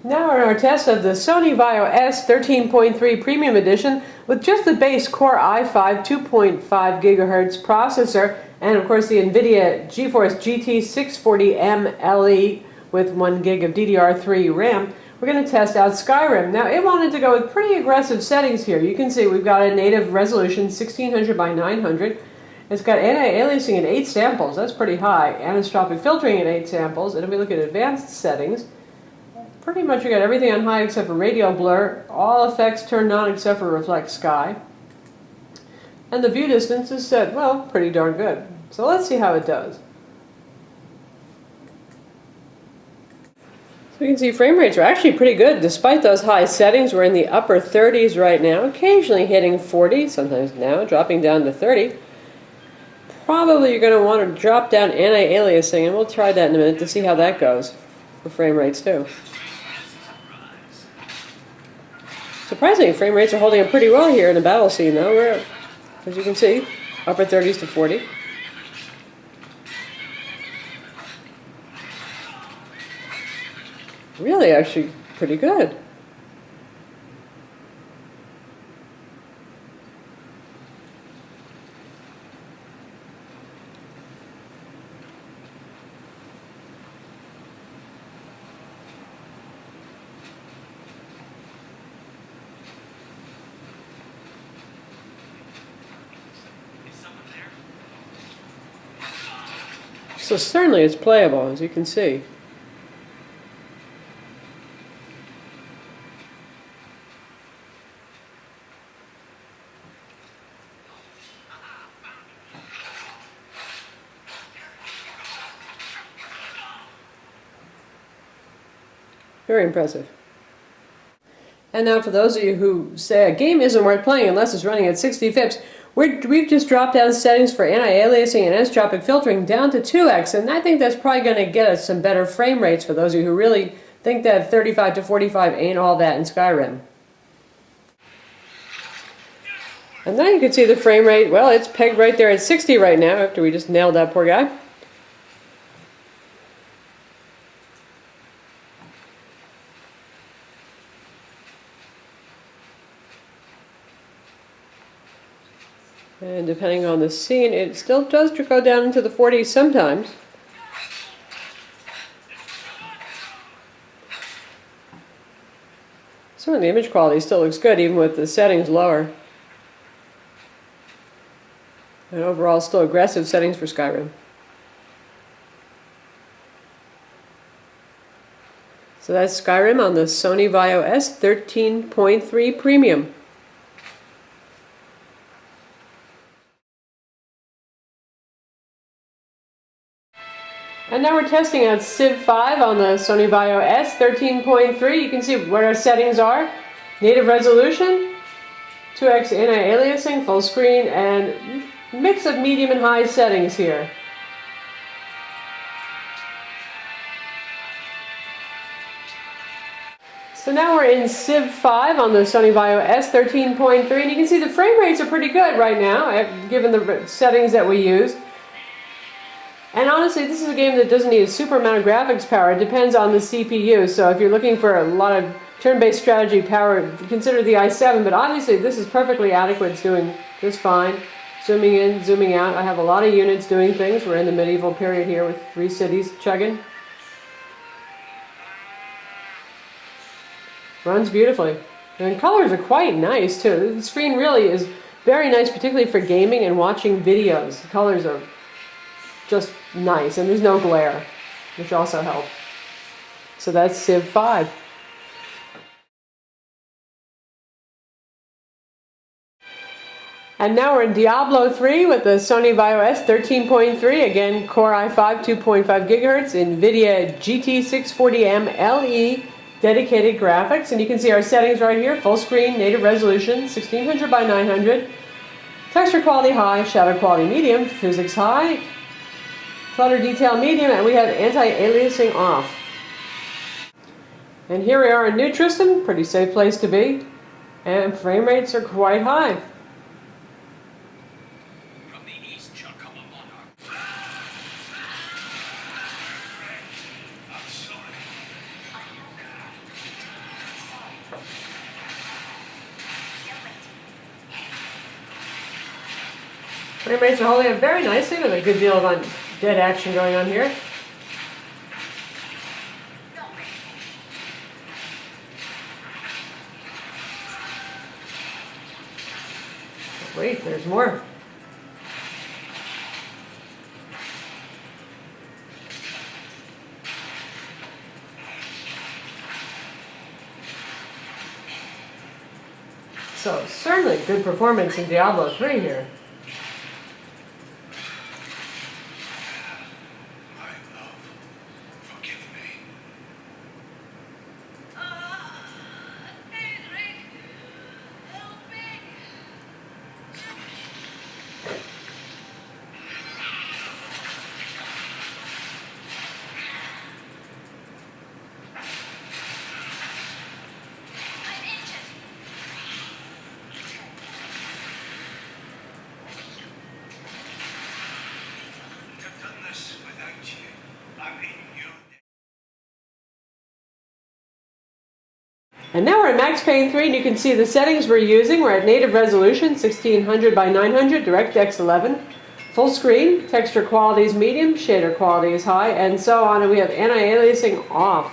Now in our test of the Sony VAIO S 13.3 Premium Edition with just the base Core i5 2.5 GHz processor and of course the NVIDIA GeForce GT 640M LE with 1 gig of DDR3 RAM, we're going to test out Skyrim. Now it wanted to go with pretty aggressive settings here. You can see we've got a native resolution 1600 by 900. It's got anti-aliasing at 8 samples, that's pretty high. Anisotropic filtering at 8 samples, and if we look at advanced settings, pretty much we got everything on high except for radial blur, all effects turned on except for reflect sky. And the view distance is set, well, pretty darn good. So let's see how it does. So you can see frame rates are actually pretty good despite those high settings. We're in the upper 30s right now, occasionally hitting 40, sometimes now dropping down to 30. Probably you're going to want to drop down anti-aliasing, and we'll try that in a minute to see how that goes for frame rates too. Surprisingly, frame rates are holding up pretty well here in the battle scene though. We're, as you can see, upper 30s to 40. Really, actually, pretty good. So certainly it's playable, as you can see. Very impressive. And now for those of you who say a game isn't worth playing unless it's running at 60 FIPS, we've just dropped down settings for anti-aliasing and anisotropic filtering down to 2x, and I think that's probably going to get us some better frame rates for those of you who really think that 35 to 45 ain't all that in Skyrim. And now you can see the frame rate, well, it's pegged right there at 60 right now after we just nailed that poor guy. And depending on the scene, it still does go down into the 40s sometimes. Certainly the image quality still looks good even with the settings lower. And overall still aggressive settings for Skyrim. So that's Skyrim on the Sony VAIO S 13.3 Premium. And now we're testing out Sieve 5 on the Sony VAIO S 13.3. You can see what our settings are. Native resolution, 2x anti-aliasing, full screen, and mix of medium and high settings here. So now we're in Sieve 5 on the Sony VAIO S 13.3, and you can see the frame rates are pretty good right now, given the settings that we used. And honestly, this is a game that doesn't need a super amount of graphics power. It depends on the CPU. So if you're looking for a lot of turn-based strategy power, consider the i7. But obviously, this is perfectly adequate. It's doing just fine. Zooming in, zooming out. I have a lot of units doing things. We're in the medieval period here with 3 cities chugging. Runs beautifully. And colors are quite nice, too. The screen really is very nice, particularly for gaming and watching videos. The colors are just nice, and there's no glare, which also helps. So that's Sieve 5. And now we're in Diablo 3 with the Sony VAIO S 13.3, again Core i5 2.5 GHz, NVIDIA GT 640M LE dedicated graphics, and you can see our settings right here: full screen, native resolution, 1600 by 900, texture quality high, shadow quality medium, physics high, clutter detail medium, and we have anti-aliasing off. And here we are in New Tristan, pretty safe place to be, and frame rates are quite high. From the east shall come a monarch. Frame rates are holding up very nicely with a good deal of dead action going on here. Wait, there's more. So certainly good performance in Diablo 3 here. And now we're at Max Payne 3, and you can see the settings we're using. We're at native resolution, 1600 by 900, DirectX 11, full screen, texture quality is medium, shader quality is high, and so on, and we have anti-aliasing off.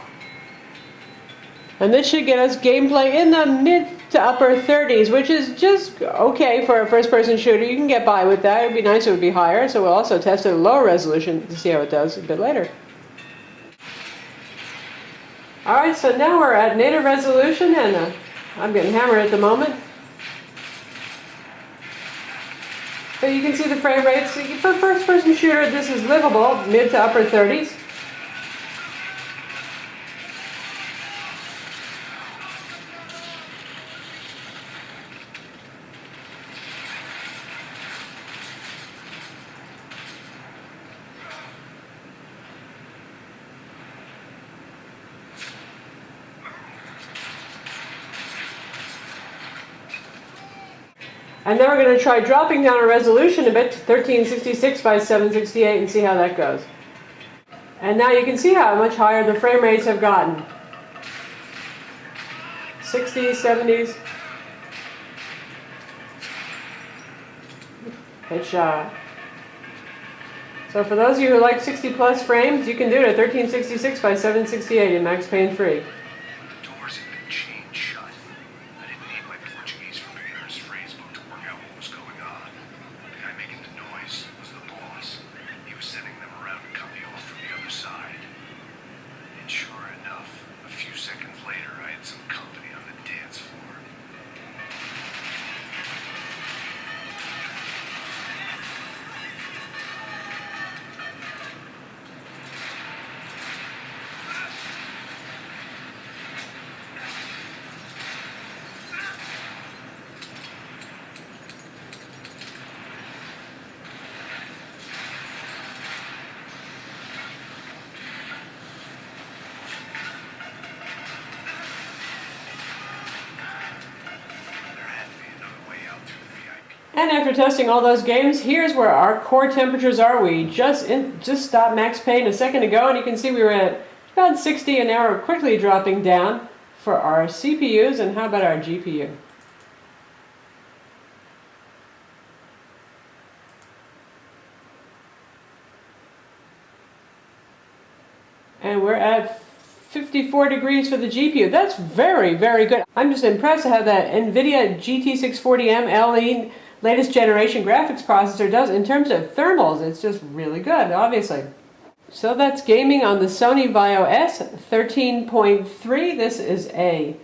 And this should get us gameplay in the mid to upper 30s, which is just okay for a first-person shooter. You can get by with that. It would be nice if it would be higher, so we'll also test it at lower resolution to see how it does a bit later. Alright, so now we're at native resolution, and I'm getting hammered at the moment. But you can see the frame rates. For a first-person shooter, this is livable, mid to upper 30s. And then we're going to try dropping down our resolution a bit to 1366 by 768 and see how that goes. And now you can see how much higher the frame rates have gotten. 60s, 70s. Headshot. So for those of you who like 60 plus frames, you can do it at 1366 by 768 in Max Payne 3. And after testing all those games, here's where our core temperatures are. We just stopped Max Payne a second ago, and you can see we were at about 60, and now we're quickly dropping down for our CPUs. And how about our GPU? And we're at 54 degrees for the GPU. That's very, very good. I'm just impressed at how that NVIDIA GT640M LE latest generation graphics processor does in terms of thermals. It's just really good, obviously. So that's gaming on the Sony VAIO S13.3. This is a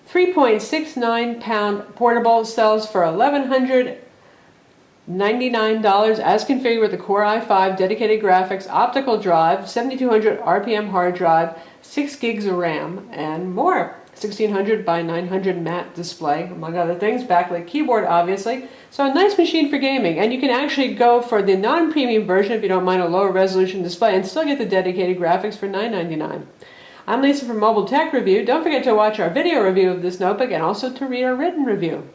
3.69 pound portable, sells for $1,199 as configured with the Core i5 dedicated graphics, optical drive, 7200 RPM hard drive, 6 gigs of RAM, and more. 1600 by 900 matte display, among other things, backlit keyboard obviously. So a nice machine for gaming, and you can actually go for the non-premium version if you don't mind a lower resolution display and still get the dedicated graphics for $9.99. I'm Lisa from Mobile Tech Review. Don't forget to watch our video review of this notebook and also to read our written review.